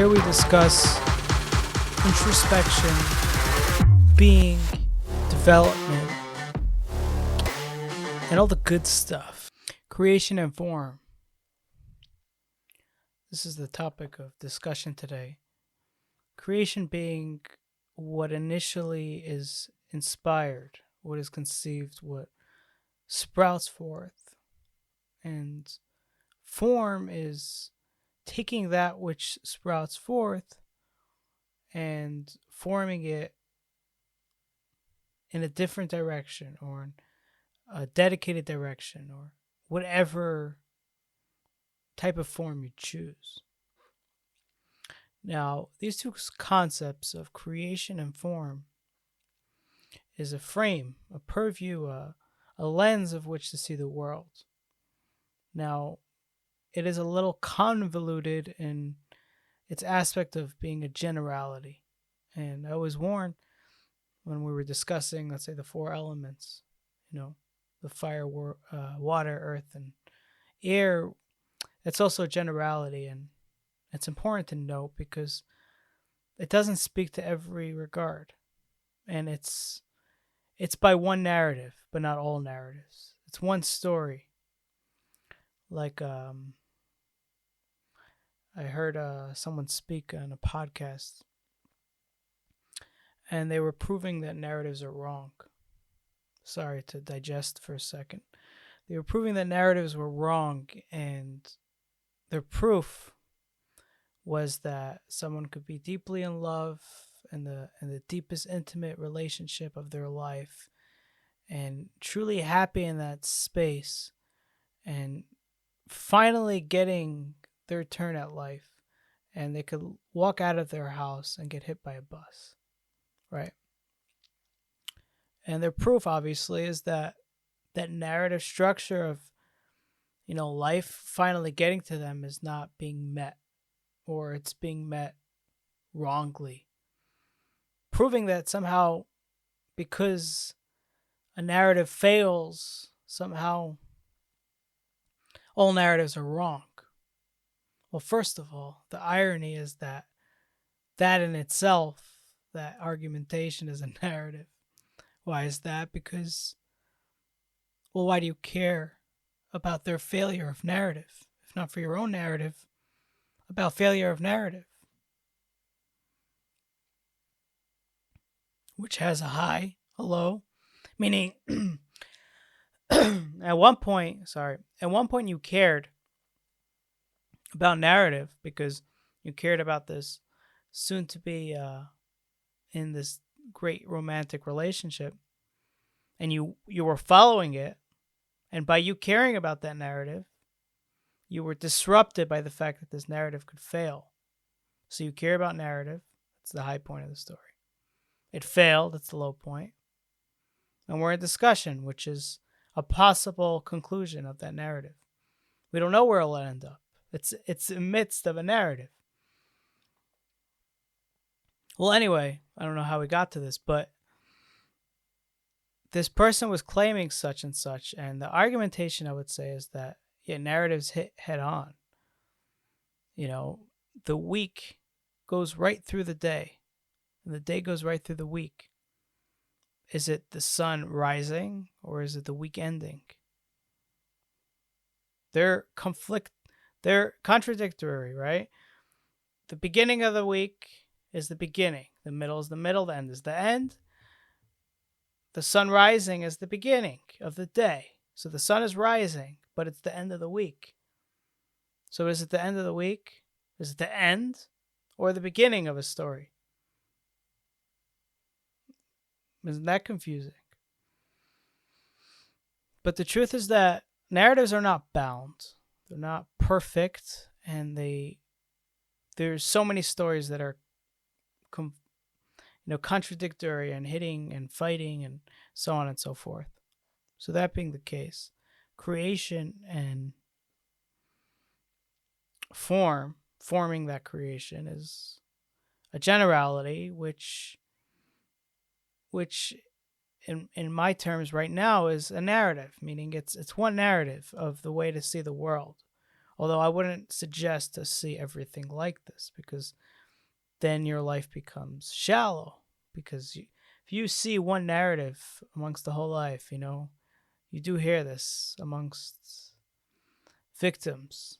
Here we discuss introspection, being, development, and all the good stuff. Creation and form. This is the topic of discussion today. Creation being what initially is inspired, what is conceived, what sprouts forth. And form is taking that which sprouts forth and forming it in a different direction or in a dedicated direction or whatever type of form you choose. Now, these two concepts of creation and form is a frame, a purview, a lens of which to see the world. Now, it is a little convoluted in its aspect of being a generality. And I was warned when we were discussing, let's say, the four elements, the fire, water, earth, and air. It's also a generality, and it's important to note because it doesn't speak to every regard. And it's by one narrative, but not all narratives. It's one story. Like, I heard someone speak on a podcast, and they were proving that narratives are wrong. Sorry to digest for a second. They were proving that narratives were wrong, and their proof was that someone could be deeply in love in the deepest intimate relationship of their life and truly happy in that space and finally getting their turn at life, and they could walk out of their house and get hit by a bus, right? And their proof obviously is that narrative structure of life finally getting to them is not being met, or it's being met wrongly, proving that somehow because a narrative fails, somehow all narratives are wrong. Well, first of all, the irony is that in itself, that argumentation is a narrative. Why is that? Because, well, why do you care about their failure of narrative, if not for your own narrative, about failure of narrative, which has a high, a low, meaning at one point you cared about narrative because you cared about this soon to be in this great romantic relationship, and you were following it, and by you caring about that narrative, you were disrupted by the fact that this narrative could fail. So you care about narrative. That's the high point of the story. It failed. That's the low point. And we're in discussion, which is a possible conclusion of that narrative. We don't know where it'll end up. It's in the midst of a narrative. Well, anyway, I don't know how we got to this, but this person was claiming such and such, and the argumentation I would say is that narratives hit head on. The week goes right through the day, and the day goes right through the week. Is it the sun rising, or is it the week ending? They're contradictory, right? The beginning of the week is the beginning. The middle is the middle. The end is the end. The sun rising is the beginning of the day. So the sun is rising, but it's the end of the week. So is it the end of the week? Is it the end or the beginning of a story? Isn't that confusing? But the truth is that narratives are not bound. They're not perfect, and there's so many stories that are contradictory and hitting and fighting and so on and so forth. So that being the case, creation and forming that creation is a generality which in my terms right now is a narrative, meaning it's one narrative of the way to see the world. Although I wouldn't suggest to see everything like this, because then your life becomes shallow. Because if you see one narrative amongst the whole life, you do hear this amongst victims,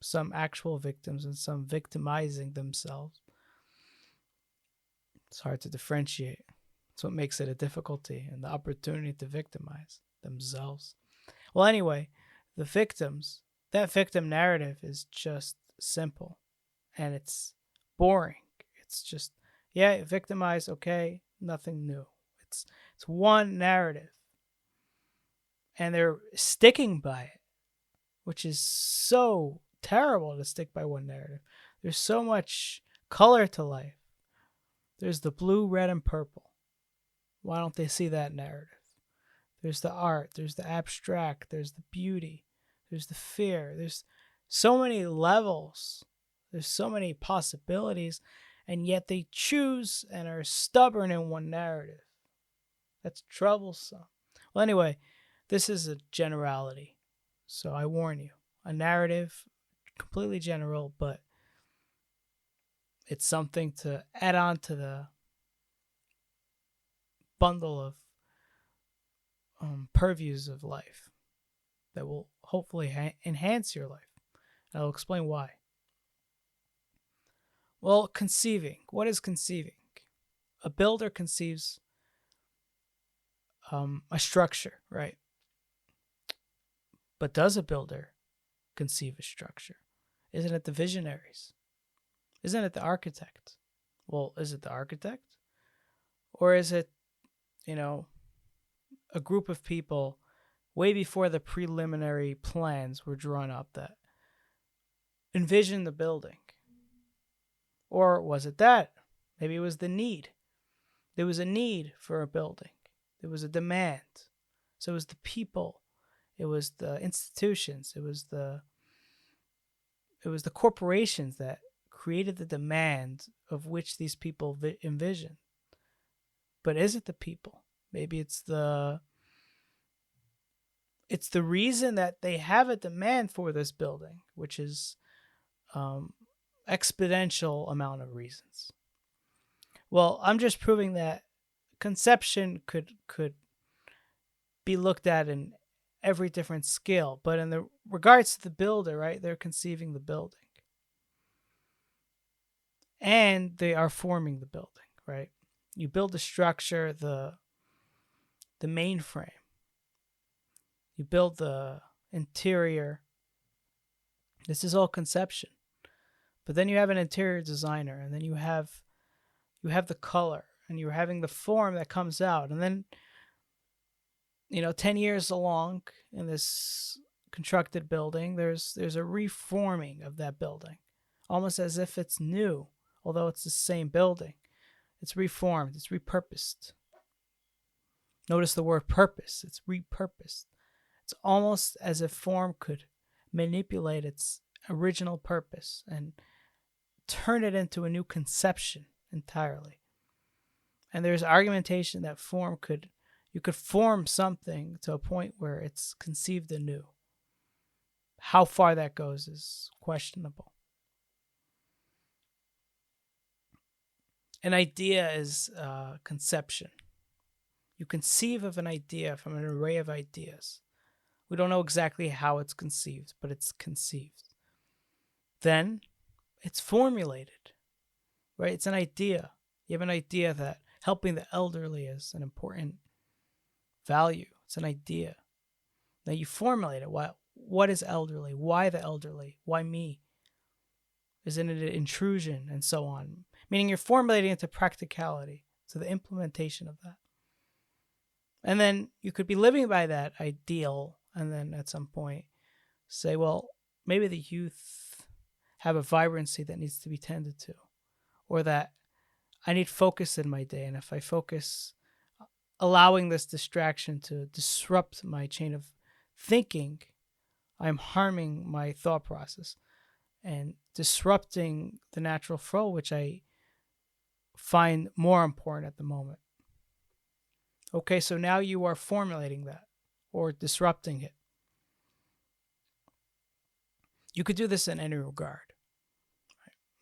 some actual victims and some victimizing themselves. It's hard to differentiate. That's what makes it a difficulty and the opportunity to victimize themselves. Well, anyway, that victim narrative is just simple and it's boring. It's just, yeah, victimize, okay, nothing new. It's one narrative. And they're sticking by it, which is so terrible to stick by one narrative. There's so much color to life. There's the blue, red, and purple. Why don't they see that narrative? There's the art, there's the abstract, there's the beauty, there's the fear. There's so many levels. There's so many possibilities, and yet they choose and are stubborn in one narrative. That's troublesome. Well, anyway, this is a generality. So I warn you, a narrative, completely general, but it's something to add on to the bundle of purviews of life that will hopefully enhance your life. And I'll explain why. Well, conceiving. What is conceiving? A builder conceives a structure, right? But does a builder conceive a structure? Isn't it the visionaries? Isn't it the architect? Well, is it the architect? Or is it, a group of people way before the preliminary plans were drawn up that envisioned the building? Or was it that? Maybe it was the need. There was a need for a building. There was a demand. So it was the people. It was the institutions. It was the corporations that created the demand of which these people envision. But is it the people? Maybe it's the reason that they have a demand for this building, which is exponential amount of reasons. Well, I'm just proving that conception could be looked at in every different scale, but in the regards to the builder, right, they're conceiving the building. And they are forming the building, right? You build the structure, the mainframe. You build the interior. This is all conception. But then you have an interior designer, and then you have the color, and you're having the form that comes out. And then 10 years along in this constructed building, there's a reforming of that building, almost as if it's new, although it's the same building. It's reformed, it's repurposed. Notice the word purpose. It's repurposed. It's almost as if form could manipulate its original purpose and turn it into a new conception entirely. And there's argumentation that you could form something to a point where it's conceived anew. How far that goes is questionable. An idea is conception. You conceive of an idea from an array of ideas. We don't know exactly how it's conceived, but it's conceived. Then it's formulated, right? It's an idea. You have an idea that helping the elderly is an important value. It's an idea. Now you formulate it. What is elderly? Why the elderly? Why me? Isn't it an intrusion? And so on. Meaning you're formulating it to practicality, to the implementation of that. And then you could be living by that ideal, and then at some point say, well, maybe the youth have a vibrancy that needs to be tended to, or that I need focus in my day. And if I focus, allowing this distraction to disrupt my chain of thinking, I'm harming my thought process and disrupting the natural flow, which I find more important at the moment. Okay, so now you are formulating that or disrupting it. You could do this in any regard.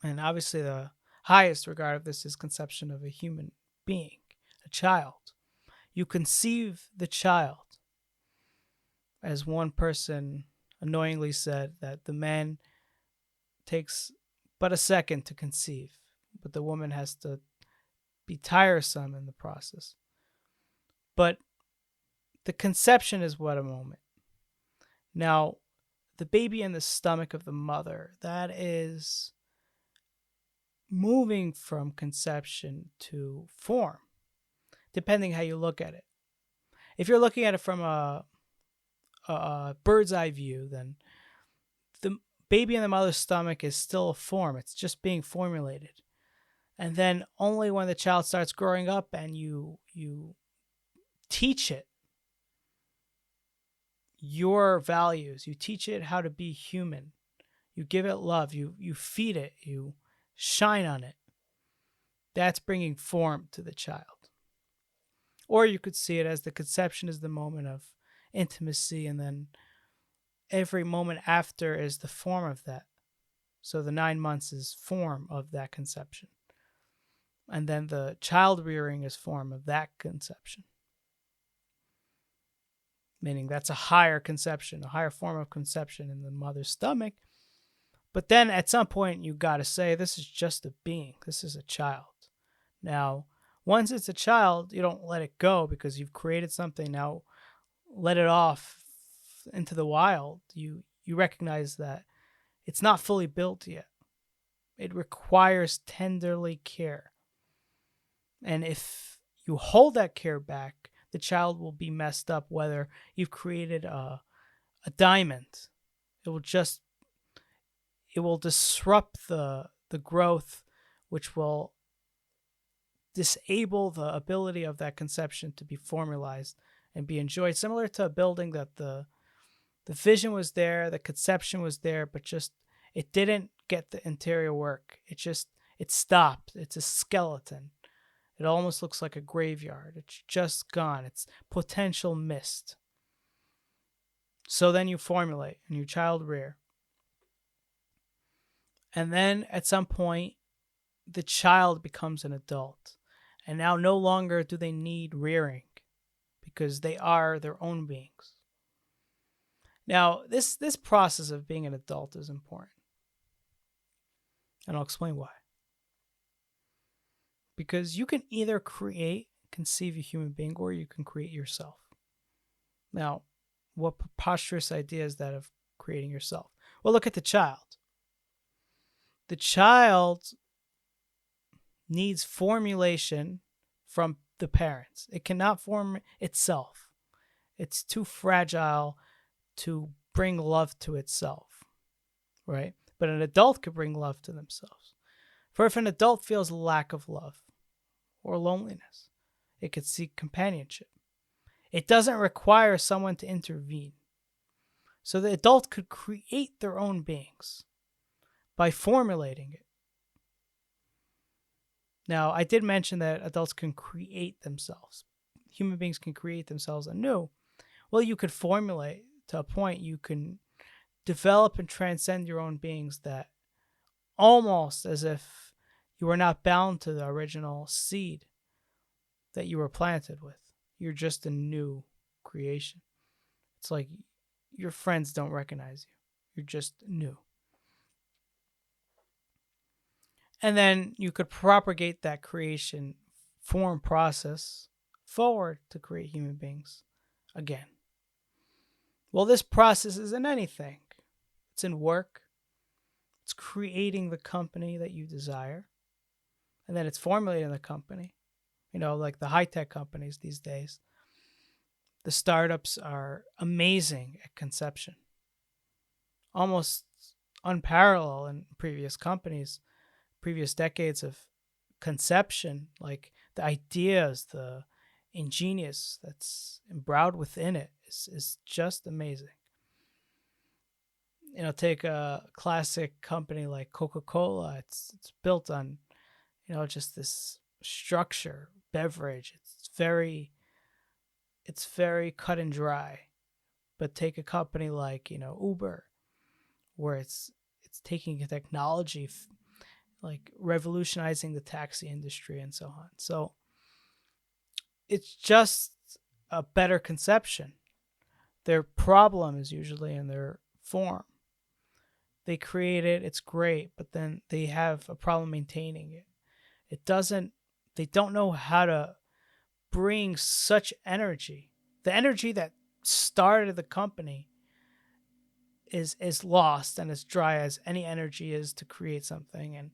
And obviously, the highest regard of this is conception of a human being, a child. You conceive the child. As one person annoyingly said, that the man takes but a second to conceive, but the woman has to be tiresome in the process. But the conception is what a moment. Now, the baby in the stomach of the mother, that is moving from conception to form, depending how you look at it. If you're looking at it from a bird's eye view, then the baby in the mother's stomach is still a form. It's just being formulated. And then only when the child starts growing up and you teach it your values, you teach it how to be human, you give it love, you feed it, you shine on it, that's bringing form to the child. Or you could see it as the conception is the moment of intimacy, and then every moment after is the form of that. So the 9 months is form of that conception. And then the child rearing is form of that conception. Meaning that's a higher conception, a higher form of conception in the mother's stomach. But then at some point you got to say, this is just a being. This is a child. Now, once it's a child, you don't let it go because you've created something. Now, let it off into the wild. You recognize that it's not fully built yet. It requires tenderly care. And if you hold that care back, the child will be messed up, whether you've created a diamond. It will disrupt the growth, which will disable the ability of that conception to be formalized and be enjoyed. Similar to a building that the vision was there, the conception was there, but just it didn't get the interior work. It stopped. It's a skeleton. It almost looks like a graveyard. It's just gone. It's potential missed. So then you formulate and you child rear. And then at some point, the child becomes an adult. And now no longer do they need rearing because they are their own beings. Now, this process of being an adult is important. And I'll explain why. Because you can either conceive a human being, or you can create yourself. Now, what preposterous idea is that of creating yourself? Well, look at the child. The child needs formulation from the parents. It cannot form itself. It's too fragile to bring love to itself, right? But an adult could bring love to themselves. For if an adult feels lack of love or loneliness, it could seek companionship. It doesn't require someone to intervene. So the adult could create their own beings by formulating it. Now, I did mention that adults can create themselves. Human beings can create themselves anew. Well, you could formulate to a point. You can develop and transcend your own beings that almost as if you were not bound to the original seed that you were planted with. You're just a new creation. It's like your friends don't recognize you. You're just new. And then you could propagate that creation form process forward to create human beings again. Well, this process is in anything. It's in work. It's creating the company that you desire. And then it's formulating the company. You know, like the high-tech companies these days. The startups are amazing at conception. Almost unparalleled in previous companies, previous decades of conception. Like the ideas, the ingenious that's embrowned within it is just amazing. You know, take a classic company like Coca-Cola. It's built on, you know, just this structure, beverage. It's very cut and dry. But take a company like, you know, Uber where it's taking technology, like revolutionizing the taxi industry and so on. So it's just a better conception. Their problem is usually in their form. They create it, it's great, but then they have a problem maintaining it. It doesn't, they don't know how to bring such energy. The energy that started the company is lost and as dry as any energy is to create something, and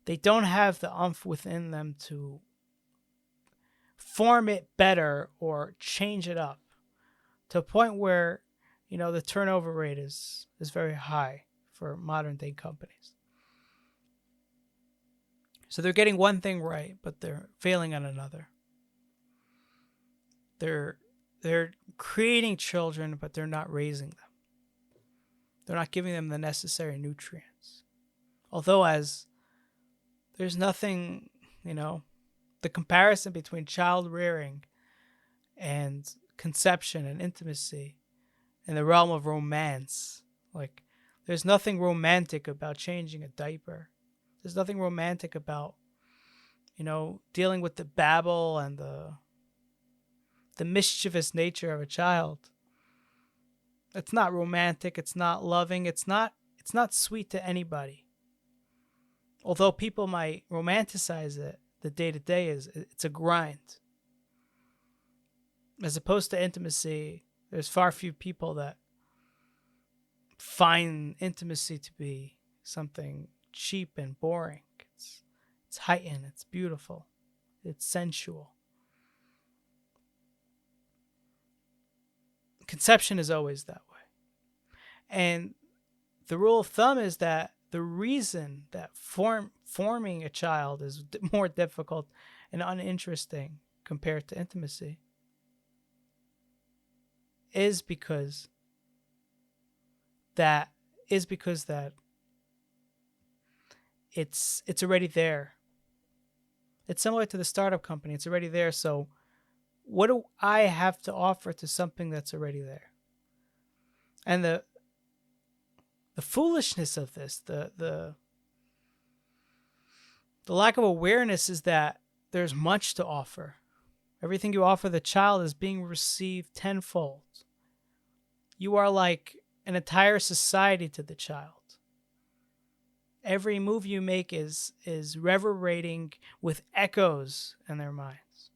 they don't have the umph within them to form it better or change it up to a point where, the turnover rate is very high for modern day companies. So they're getting one thing right, but they're failing on another. They're creating children, but they're not raising them. They're not giving them the necessary nutrients. Although, as there's nothing, the comparison between child rearing and conception and intimacy in the realm of romance, like, there's nothing romantic about changing a diaper. There's nothing romantic about, dealing with the babble and the mischievous nature of a child. It's not romantic, it's not loving, it's not sweet to anybody. Although people might romanticize it, the day-to-day it's a grind. As opposed to intimacy, there's far few people that find intimacy to be something cheap and boring. It's heightened, it's beautiful, it's sensual. Conception is always that way. And the rule of thumb is that the reason that forming a child is more difficult and uninteresting compared to intimacy is because that it's already there. It's similar to the startup company. It's already there. So what do I have to offer to something that's already there? And the foolishness of this, the lack of awareness is that there's much to offer. Everything you offer the child is being received tenfold. You are like an entire society to the child. Every move you make is reverberating with echoes in their minds.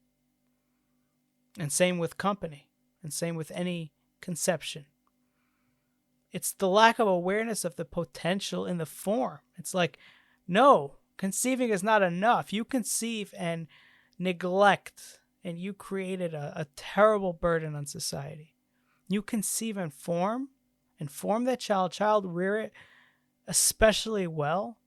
And same with company, and same with any conception. It's the lack of awareness of the potential in the form. It's like, no, conceiving is not enough. You conceive and neglect, and you created a terrible burden on society. You conceive and form that child rear it especially well.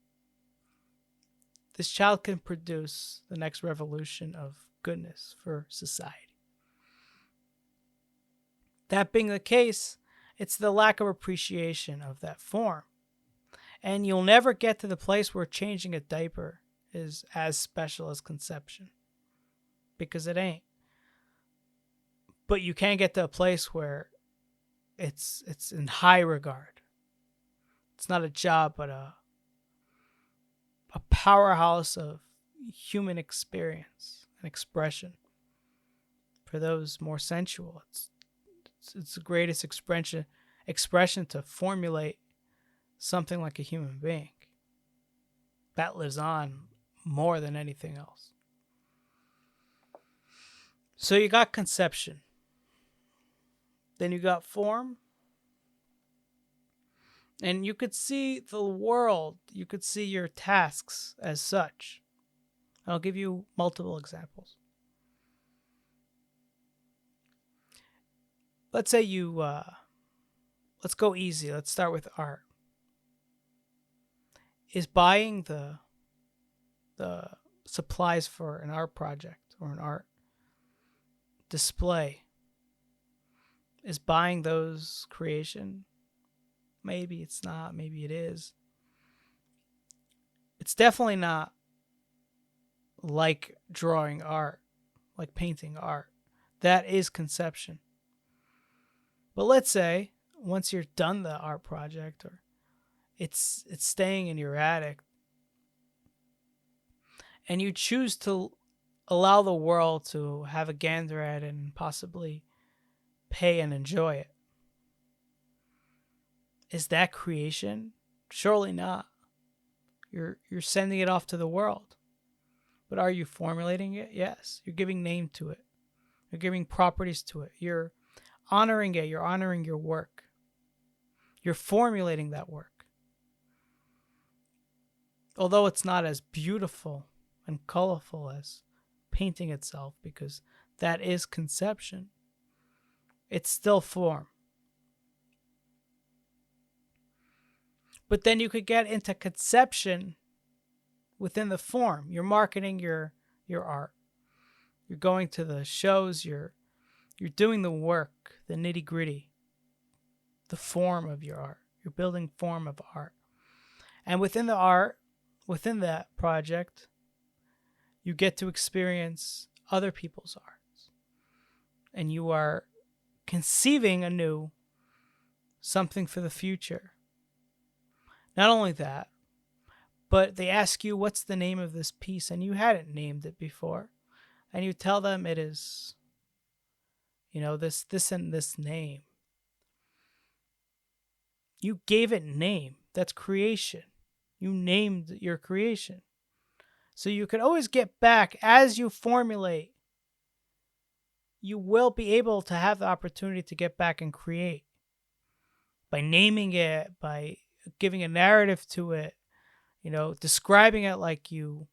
This child can produce the next revolution of goodness for society. That being the case, it's the lack of appreciation of that form. And you'll never get to the place where changing a diaper is as special as conception, because it ain't. But you can get to a place where it's in high regard. It's not a job, but a powerhouse of human experience and expression. For those more sensual, it's the greatest expression to formulate something like a human being that lives on more than anything else. So you got conception, then you got form, and you could see the world, you could see your tasks as such. I'll give you multiple examples. Let's say let's go easy. Let's start with art. Is buying the supplies for an art project or an art display, is buying those creation? Maybe it's not, maybe it is. It's definitely not like drawing art, like painting art. That is conception. But let's say once you're done the art project, or It's staying in your attic, and you choose to allow the world to have a gander at it and possibly pay and enjoy it. Is that creation? Surely not. You're sending it off to the world. But are you formulating it? Yes. You're giving name to it. You're giving properties to it. You're honoring it. You're honoring your work. You're formulating that work. Although it's not as beautiful and colorful as painting itself, because that is conception, it's still form. But then you could get into conception within the form. You're marketing your art. You're going to the shows. You're doing the work, the nitty gritty, the form of your art. You're building form of art. And within the art, within that project, you get to experience other people's arts. And you are conceiving anew something for the future. Not only that, but they ask you, what's the name of this piece? And you hadn't named it before. And you tell them it is, this and this name. You gave it name. That's creation. You named your creation. So you can always get back as you formulate. You will be able to have the opportunity to get back and create by naming it, by giving a narrative to it, describing it like you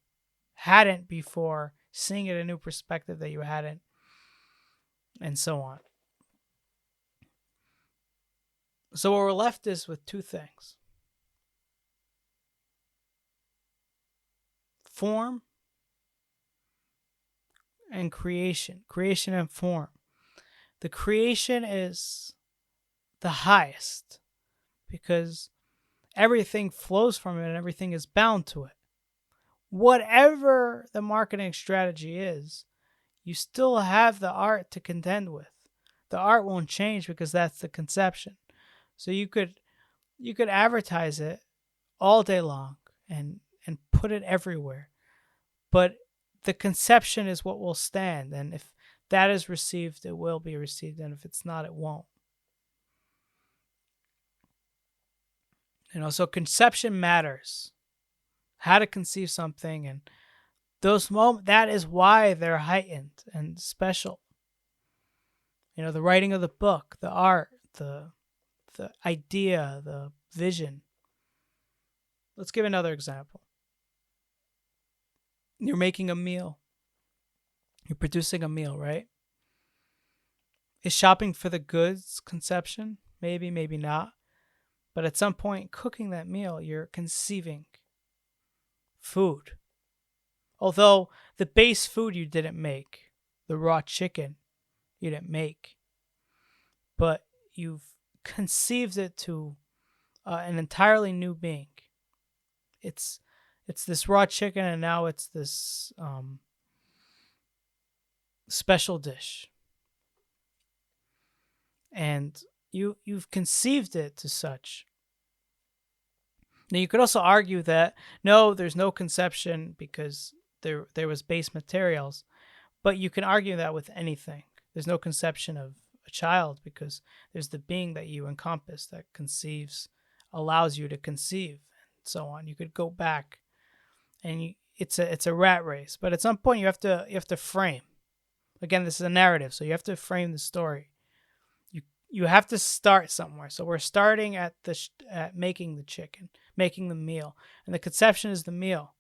hadn't before, seeing it a new perspective that you hadn't, and so on. So what we're left is with two things: form and creation. Creation and form. The creation is the highest because everything flows from it and everything is bound to it. Whatever the marketing strategy is, you still have the art to contend with. The art won't change because that's the conception. So you could advertise it all day long and put it everywhere. But the conception is what will stand, and if that is received, it will be received, and if it's not, it won't. So conception matters. How to conceive something, and those moments, that is why they're heightened and special. The writing of the book, the art, the idea, the vision. Let's give another example. You're making a meal. You're producing a meal, right? Is shopping for the goods conception? Maybe, maybe not. But at some point, cooking that meal, you're conceiving food. Although the base food you didn't make, the raw chicken you didn't make, but you've conceived it to an entirely new being. It's this raw chicken, and now it's this special dish. And you've conceived it to such. Now you could also argue that no, there's no conception because there was base materials, but you can argue that with anything. There's no conception of a child because there's the being that you encompass that conceives, allows you to conceive, and so on. You could go back, and it's a rat race. But at some point, you have to frame. Again, this is a narrative, so you have to frame the story. You have to start somewhere. So we're starting at making the chicken, making the meal, and the conception is the meal.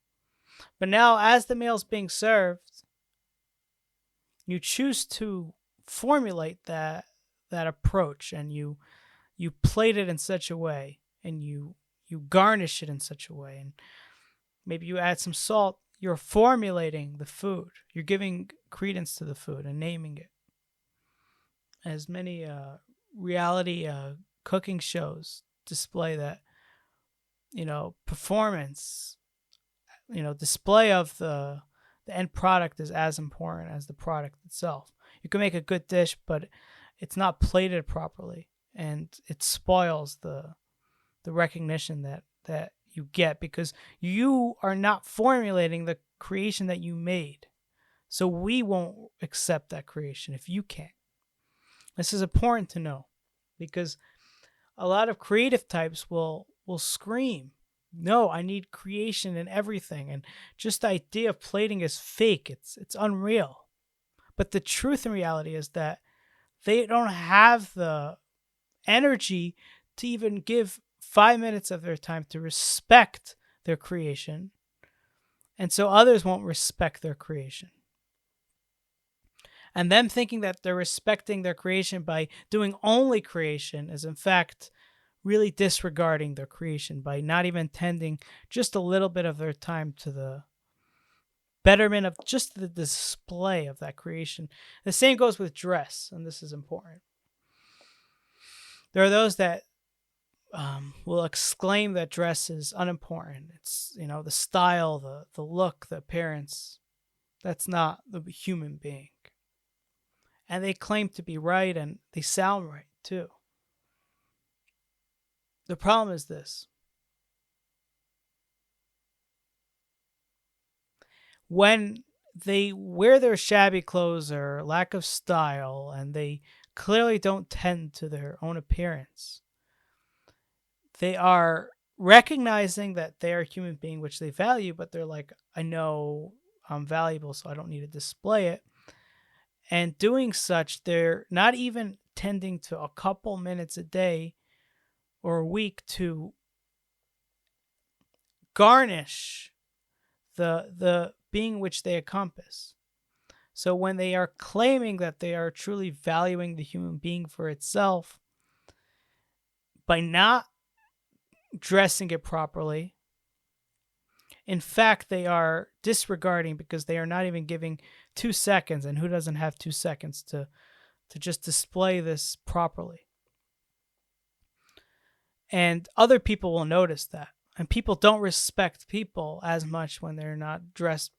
But now, as the meal is being served, you choose to formulate that approach, and you plate it in such a way, and you garnish it in such a way, and maybe you add some salt. You're formulating the food. You're giving credence to the food and naming it. As many reality cooking shows display that, performance, display of the end product is as important as the product itself. You can make a good dish, but it's not plated properly, and it spoils the recognition that that you get, because you are not formulating the creation that you made. So we won't accept that creation if you can't. This is important to know, because a lot of creative types will scream, no, I need creation in everything, and just the idea of plating is fake. It's unreal. But the truth and reality is that they don't have the energy to even give 5 minutes of their time to respect their creation. And so others won't respect their creation. And them thinking that they're respecting their creation by doing only creation is, in fact, really disregarding their creation by not even tending just a little bit of their time to the betterment of just the display of that creation. The same goes with dress, and this is important. There are those that will exclaim that dress is unimportant. It's, the style, the look, the appearance. That's not the human being. And they claim to be right, and they sound right too. The problem is this. When they wear their shabby clothes or lack of style, and they clearly don't tend to their own appearance, they are recognizing that they are a human being, which they value, but they're like, I know I'm valuable, so I don't need to display it. And doing such, they're not even tending to a couple minutes a day or a week to garnish the being which they encompass. So when they are claiming that they are truly valuing the human being for itself, by not dressing it properly, in fact, they are disregarding, because they are not even giving 2 seconds. And who doesn't have 2 seconds to just display this properly? And other people will notice that. And people don't respect people as much when they're not dressed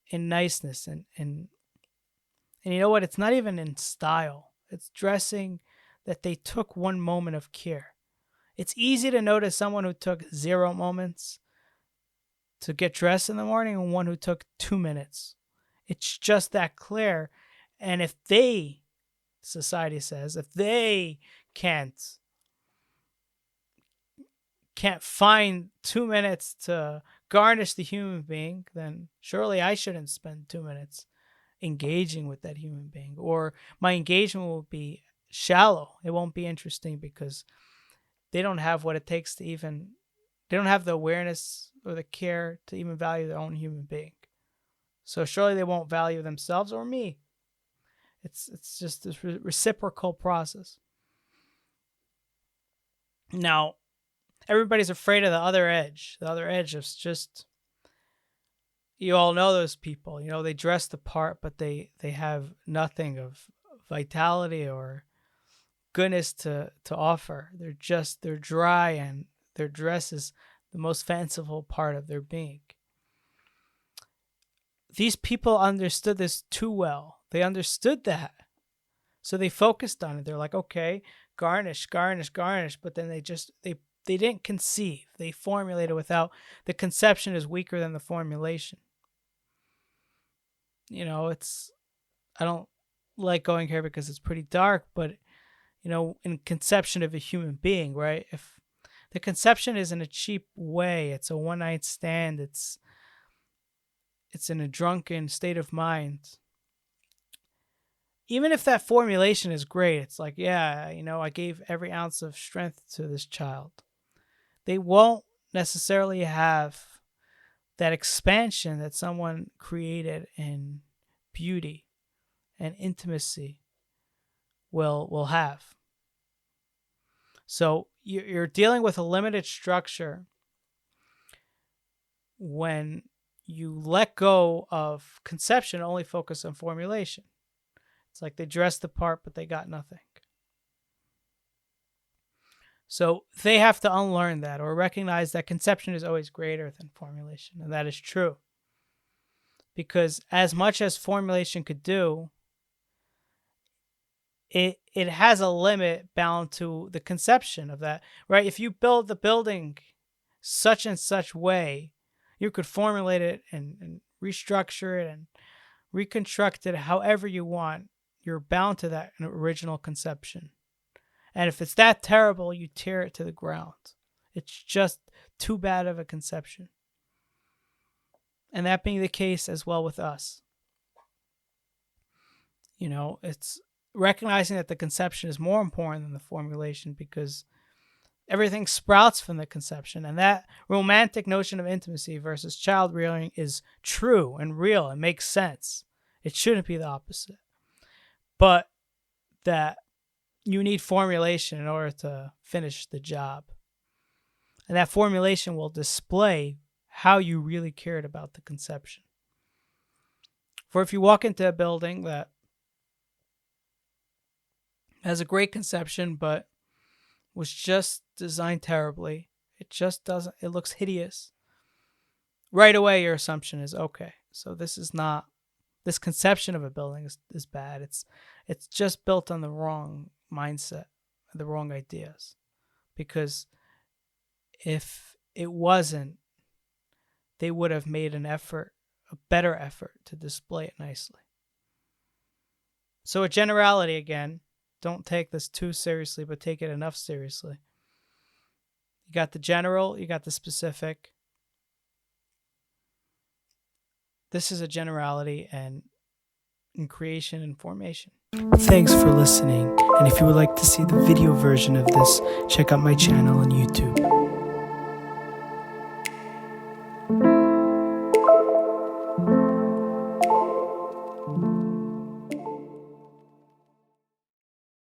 in niceness. And you know what? It's not even in style. It's dressing that they took one moment of care. It's easy to notice someone who took 0 moments to get dressed in the morning and one who took 2 minutes. It's just that clear. And if they, society says, if they can't find 2 minutes to garnish the human being, then surely I shouldn't spend 2 minutes engaging with that human being. Or my engagement will be shallow. It won't be interesting, because they don't have what it takes to even, they don't have the awareness or the care to even value their own human being. So surely they won't value themselves or me. It's just this reciprocal process. Now, everybody's afraid of the other edge. The other edge is just, you all know those people. They dress the part, but they have nothing of vitality or goodness to offer. They're dry, and their dress is the most fanciful part of their being. These people understood this too well. They understood that. So they focused on it. They're like, okay, garnish, garnish, garnish. But then they didn't conceive. They formulated without, the conception is weaker than the formulation. I don't like going here because it's pretty dark, but, in conception of a human being, right? If the conception is in a cheap way, it's a one-night stand, it's in a drunken state of mind. Even if that formulation is great, it's like, yeah, I gave every ounce of strength to this child. They won't necessarily have that expansion that someone created in beauty and intimacy will have. So you're dealing with a limited structure when you let go of conception, only focus on formulation. It's like they dressed the part, but they got nothing. So they have to unlearn that, or recognize that conception is always greater than formulation. And that is true. Because as much as formulation could do, it has a limit bound to the conception of that, right? If you build the building such and such way, you could formulate it and restructure it and reconstruct it however you want. You're bound to that original conception. And if it's that terrible, you tear it to the ground. It's just too bad of a conception. And that being the case as well with us. It's recognizing that the conception is more important than the formulation, because everything sprouts from the conception. And that romantic notion of intimacy versus child rearing is true and real and makes sense. It shouldn't be the opposite. But that you need formulation in order to finish the job. And that formulation will display how you really cared about the conception. For if you walk into a building that has a great conception, but was just designed terribly, it looks hideous. Right away, your assumption is, okay, so this conception of a building is bad. It's just built on the wrong mindset, the wrong ideas. Because if it wasn't, they would have made a better effort to display it nicely. So a generality again, don't take this too seriously, but take it enough seriously. You got the general, you got the specific. This is a generality and in creation and formation. Thanks for listening. And if you would like to see the video version of this, check out my channel on YouTube.